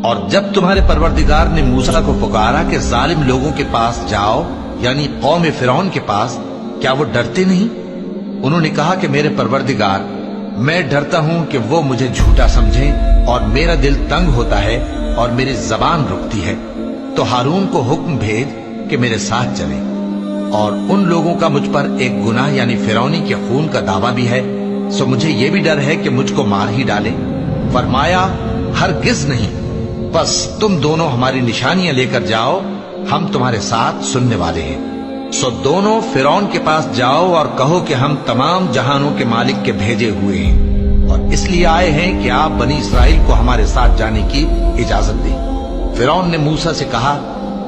اور جب تمہارے پروردگار نے موسیٰ کو پکارا کہ ظالم لوگوں کے پاس جاؤ، یعنی قوم فرعون کے پاس، کیا وہ ڈرتے نہیں؟ انہوں نے کہا کہ میرے پروردگار، میں ڈرتا ہوں کہ وہ مجھے جھوٹا سمجھیں، اور میرا دل تنگ ہوتا ہے اور میری زبان رکتی ہے۔ تو ہارون کو حکم بھیج کہ میرے ساتھ چلیں۔ اور ان لوگوں کا مجھ پر ایک گناہ یعنی فرعونی کے خون کا دعویٰ بھی ہے، سو مجھے یہ بھی ڈر ہے کہ مجھ کو مار ہی ڈالے۔ فرمایا ہرگز نہیں، بس تم دونوں ہماری نشانیاں لے کر جاؤ، ہم تمہارے ساتھ سننے والے ہیں۔ سو دونوں فرعون کے پاس جاؤ اور کہو کہ ہم تمام جہانوں کے مالک کے بھیجے ہوئے ہیں، اور اس لیے آئے ہیں کہ آپ بنی اسرائیل کو ہمارے ساتھ جانے کی اجازت دیں۔ فرعون نے موسیٰ سے کہا،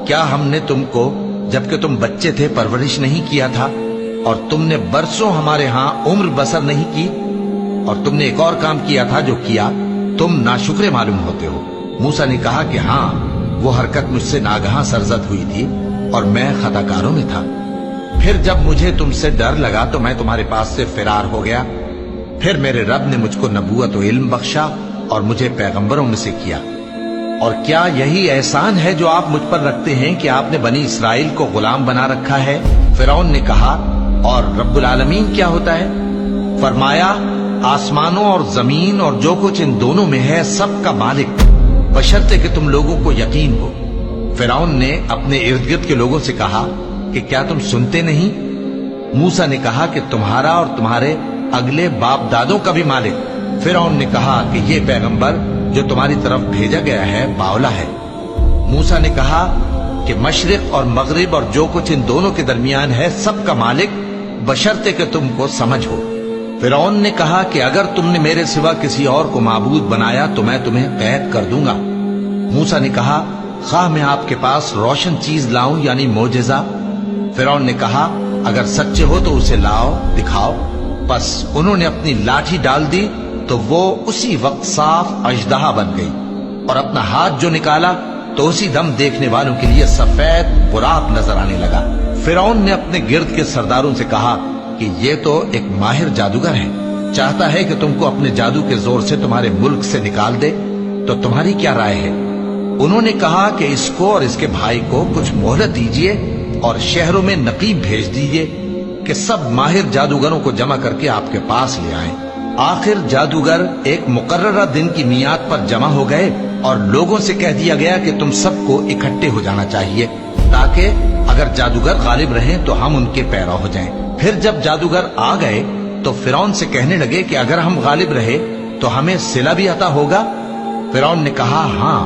کیا ہم نے تم کو جبکہ تم بچے تھے پرورش نہیں کیا تھا، اور تم نے برسوں ہمارے ہاں عمر بسر نہیں کی؟ اور تم نے ایک اور کام کیا تھا جو کیا، تم ناشکرے معلوم ہوتے ہو۔ موسیٰ نے کہا کہ ہاں، وہ حرکت مجھ سے ناگہاں سرزد ہوئی تھی اور میں خطا کاروں میں تھا۔ پھر جب مجھے تم سے ڈر لگا تو میں تمہارے پاس سے فرار ہو گیا۔ پھر میرے رب نے مجھ کو نبوت و علم بخشا اور مجھے پیغمبروں میں سے کیا۔ اور کیا یہی احسان ہے جو آپ مجھ پر رکھتے ہیں کہ آپ نے بنی اسرائیل کو غلام بنا رکھا ہے؟ فرعون نے کہا، اور رب العالمین کیا ہوتا ہے؟ فرمایا، آسمانوں اور زمین اور جو کچھ ان دونوں میں ہے سب کا مالک، بشرطے کہ تم لوگوں کو یقین ہو۔ فرعون نے اپنے ارد گرد کے لوگوں سے کہا کہ کیا تم سنتے نہیں؟ موسیٰ نے کہا کہ تمہارا اور تمہارے اگلے باپ دادوں کا بھی مالک۔ فرعون نے کہا کہ یہ پیغمبر جو تمہاری طرف بھیجا گیا ہے باولا ہے۔ موسیٰ نے کہا کہ مشرق اور مغرب اور جو کچھ ان دونوں کے درمیان ہے سب کا مالک، بشرطے کہ تم کو سمجھ ہو۔ فرعون نے کہا کہ اگر تم نے میرے سوا کسی اور کو معبود بنایا تو میں تمہیں قید کر دوں گا۔ موسیٰ نے کہا، خواہ میں آپ کے پاس روشن چیز لاؤں یعنی معجزہ؟ فرعون نے کہا، اگر سچے ہو تو اسے لاؤ، دکھاؤ۔ بس انہوں نے اپنی لاٹھی ڈال دی تو وہ اسی وقت صاف اژدہا بن گئی، اور اپنا ہاتھ جو نکالا تو اسی دم دیکھنے والوں کے لیے سفید براق نظر آنے لگا۔ فرعون نے اپنے گرد کے سرداروں سے کہا کہ یہ تو ایک ماہر جادوگر ہے، چاہتا ہے کہ تم کو اپنے جادو کے زور سے تمہارے ملک سے نکال دے، تو تمہاری کیا رائے ہے؟ انہوں نے کہا کہ اس کو اور اس کے بھائی کو کچھ مہلت دیجیے اور شہروں میں نقیب بھیج دیجیے کہ سب ماہر جادوگروں کو جمع کر کے آپ کے پاس لے آئیں۔ آخر جادوگر ایک مقررہ دن کی میعاد پر جمع ہو گئے اور لوگوں سے کہہ دیا گیا کہ تم سب کو اکٹھے ہو جانا چاہیے، تاکہ اگر جادوگر غالب رہیں تو ہم ان کے پیرو ہو جائیں۔ پھر جب جادوگر آ گئے تو فرعون سے کہنے لگے کہ اگر ہم غالب رہے تو ہمیں صلہ بھی عطا ہوگا؟ فرعون نے کہا، ہاں۔